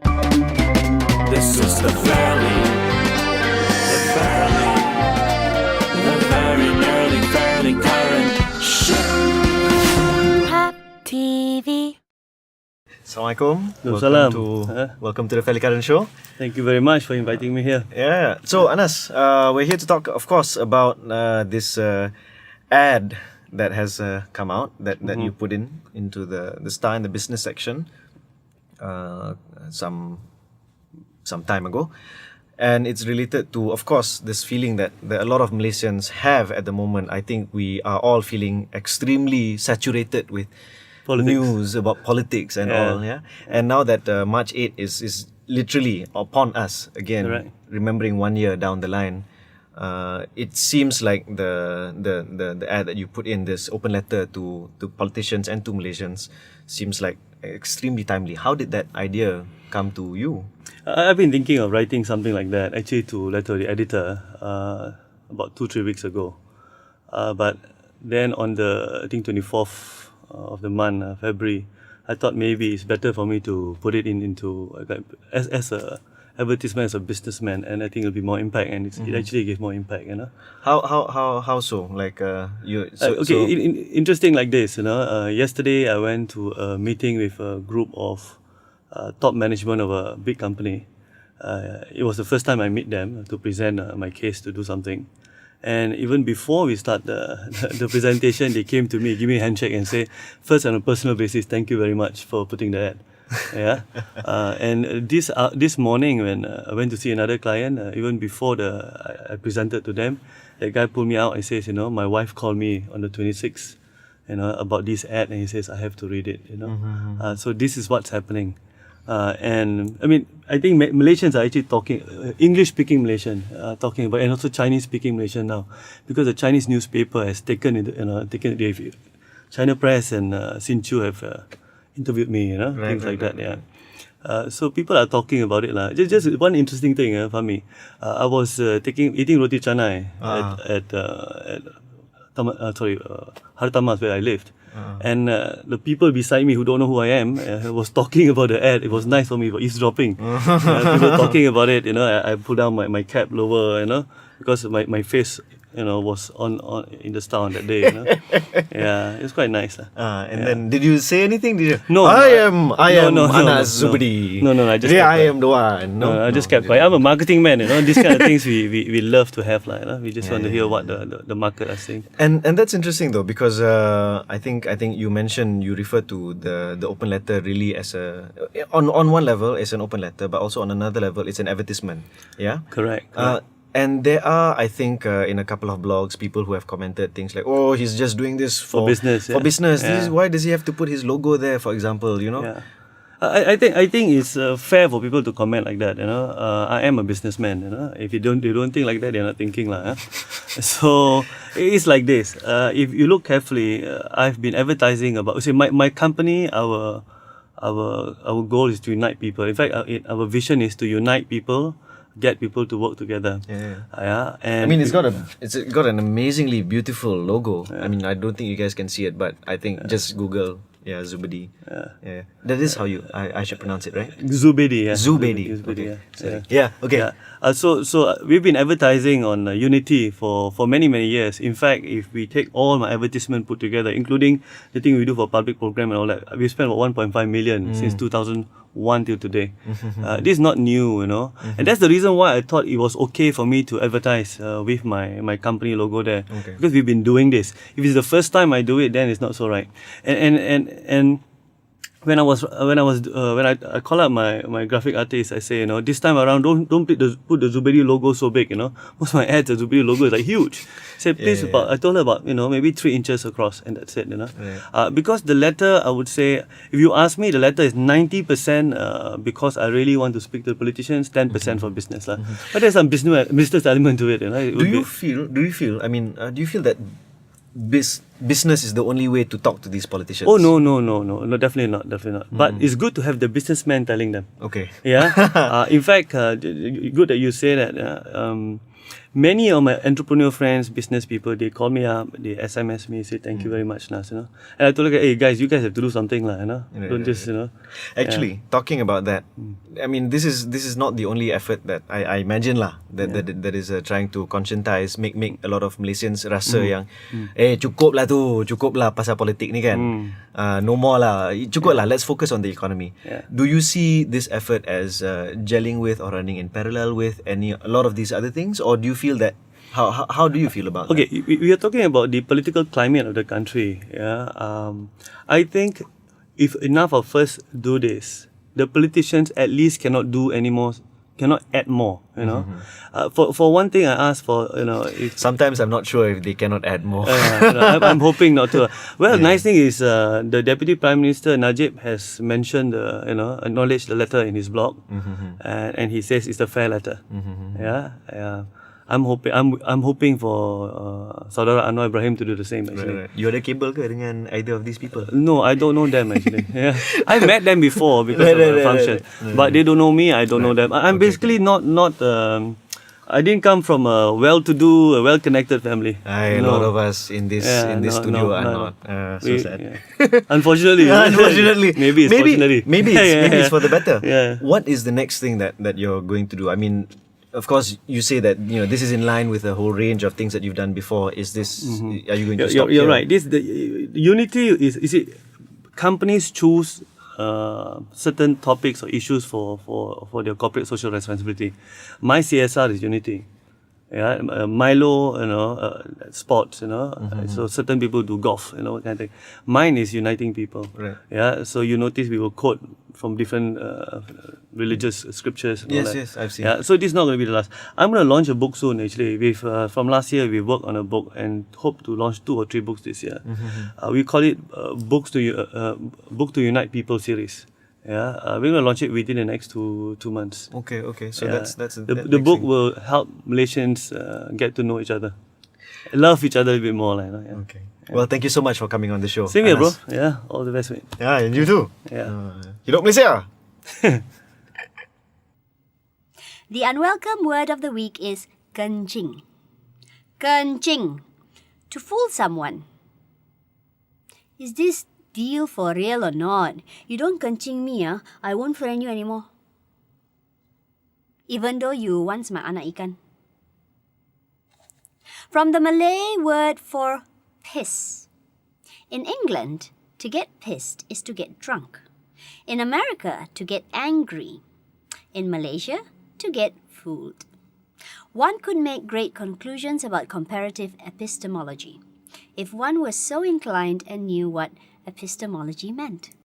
This is the very nearly fairly current show. Popteevee. Assalamualaikum. Salam. Welcome to the Fairly Current Show. Thank you very much for inviting me here. Yeah. So Anas, we're here to talk, of course, about this ad that has come out that you put into the Star in the business section some time ago, and it's related to, of course, this feeling that a lot of Malaysians have at the moment. I think we are all feeling extremely saturated with news about politics and all, yeah. And now that March 8 is literally upon us again, Correct. remembering 1 year down the line, it seems like the ad that you put in, this open letter to politicians and to Malaysians, seems like extremely timely. How did that idea come to you? I've been thinking of writing something like that, actually, to letter the editor about 2-3 weeks ago. But then on the, I think, 24th of the month, February, I thought maybe it's better for me to put it into as a advertisement as a businessman, and I think it'll be more impact, and it actually gave more impact, you know. How so? Like interesting like this, you know. Yesterday I went to a meeting with a group of top management of a big company. It was the first time I meet them to present my case to do something. And even before we start the presentation, they came to me, give me a handshake and say, first on a personal basis, thank you very much for putting the ad. Yeah. And this morning when I went to see another client, even before I presented to them, that guy pulled me out and says, you know, my wife called me on the 26th, you know, about this ad, and he says, I have to read it, you know. So this is what's happening. And I mean, I think Malaysians are actually talking, English-speaking Malaysian, talking about, and also Chinese-speaking Malaysian now, because the Chinese newspaper has taken it, China Press and Sinchu have interviewed me, you know, things like that, yeah. So people are talking about it, lah. Just one interesting thing, Fahmi. I was eating roti canai at Hartamas, where I lived. And the people beside me who don't know who I am was talking about the ad. It was nice for me for eavesdropping. People talking about it, you know. I put down my cap lower, you know, because my face, you know, was on in the Star on that day, you know. Yeah, it was quite nice. Then did you say anything? Did you? No. I am Anas Zubedy. No, I just I am the one. I just kept quiet. I'm a marketing man, you know. These kind of things we love to have, like, you know? We just want to hear what the market are saying. And that's interesting though, because I think you mentioned, you refer to the open letter really as on one level it's an open letter, but also on another level it's an advertisement. Yeah. Correct. And there are, I think, in a couple of blogs, people who have commented things like, "Oh, he's just doing this for business." For business. Yeah. Why does he have to put his logo there, for example? You know. Yeah. I think it's fair for people to comment like that. You know, I am a businessman. You know, if they don't think like that, they're not thinking, lah. So it's like this. If you look carefully, I've been advertising about. See, my company, our goal is to unite people. In fact, our vision is to unite people, get people to work together. Yeah. And I mean, it's got an amazingly beautiful logo. I mean, I don't think you guys can see it, but I think just Google, Zubedy. Yeah. That is how I should pronounce it, right? Zubedy. Yeah. Zubedy. Okay. Yeah. Yeah. Okay. Yeah. So we've been advertising on Unity for many years. In fact, if we take all my advertisement put together, including the thing we do for public program and all that, we spent about 1.5 million since 2001 till today. This is not new, you know. And that's the reason why I thought it was okay for me to advertise with my company logo there, because we've been doing this. If it's the first time I do it, then it's not so right. And when I call up my graphic artist, I say, you know, this time around, don't put the Zubedy logo so big, you know. Most of my ads, the Zubedy logo is like huge. I said, please, I told her about, you know, maybe 3 inches across, and that's it, you know. Because the letter, I would say, if you ask me, the letter is 90% because I really want to speak to the politicians, 10% for business, lah. But there's some business element to it, you know. Do you feel? I mean, do you feel that business is the only way to talk to these politicians? Oh no, definitely not. But it's good to have the businessman telling them. Okay. Yeah. In fact, good that you say that. many of my entrepreneur friends, business people, they call me up, they SMS me, say thank you very much, Nas, And I told them, hey guys, you guys have to do something, Don't just, Actually, talking about that, I mean, this is not the only effort that I imagine that is trying to conscientize, make a lot of Malaysians rasa yang, cukup lah pasal politik ni kan, no more lah, cukup lah, let's focus on the economy. Do you see this effort as gelling with or running in parallel with a lot of these other things, or do you feel that how do you feel about that? Okay, we are talking about the political climate of the country. I think if enough of us do this, the politicians at least cannot do any more, cannot add more. For one thing, I ask for if sometimes I'm not sure if they cannot add more. I'm hoping not to. Well, nice thing is the Deputy Prime Minister Najib has mentioned acknowledged the letter in his blog, and he says it's a fair letter. I'm hoping for Saudara Anwar Ibrahim to do the same actually. Right. You ada cable ke dengan either of these people? No, I don't know them actually. I've met them before because of a function, but they don't know me. I don't know them. I'm basically not. I didn't come from a well-to-do, well-connected family. A lot of us in this studio are not. So sad. Unfortunately. Maybe it's for the better. What is the next thing that you're going to do? I mean, of course, you say that this is in line with a whole range of things that you've done before. Is this? Are you going to stop? You're right. The unity is it? Companies choose certain topics or issues for their corporate social responsibility. My CSR is unity. Milo, sports, so certain people do golf, what kind of thing. Mine is uniting people. Right. So you notice we will quote from different religious scriptures. And all that. Yes, I've seen. So this is not going to be the last. I'm going to launch a book soon. Actually, from last year we worked on a book and hope to launch 2 or 3 books this year. We call it Book to Unite People series. We're going to launch it within the next 2 months. Okay. So that's the book will help Malaysians get to know each other, love each other a bit more. Okay. Well, thank you so much for coming on the show. Same here, bro. All the best, mate. Yeah, and you too. Hidup Malaysia. The unwelcome word of the week is kencing. Kencing. To fool someone. Is this deal for real or not? You don't kencing me, I won't friend you anymore. Even though you once my anak ikan. From the Malay word for piss. In England, to get pissed is to get drunk. In America, to get angry. In Malaysia, to get fooled. One could make great conclusions about comparative epistemology if one was so inclined and knew what epistemology meant.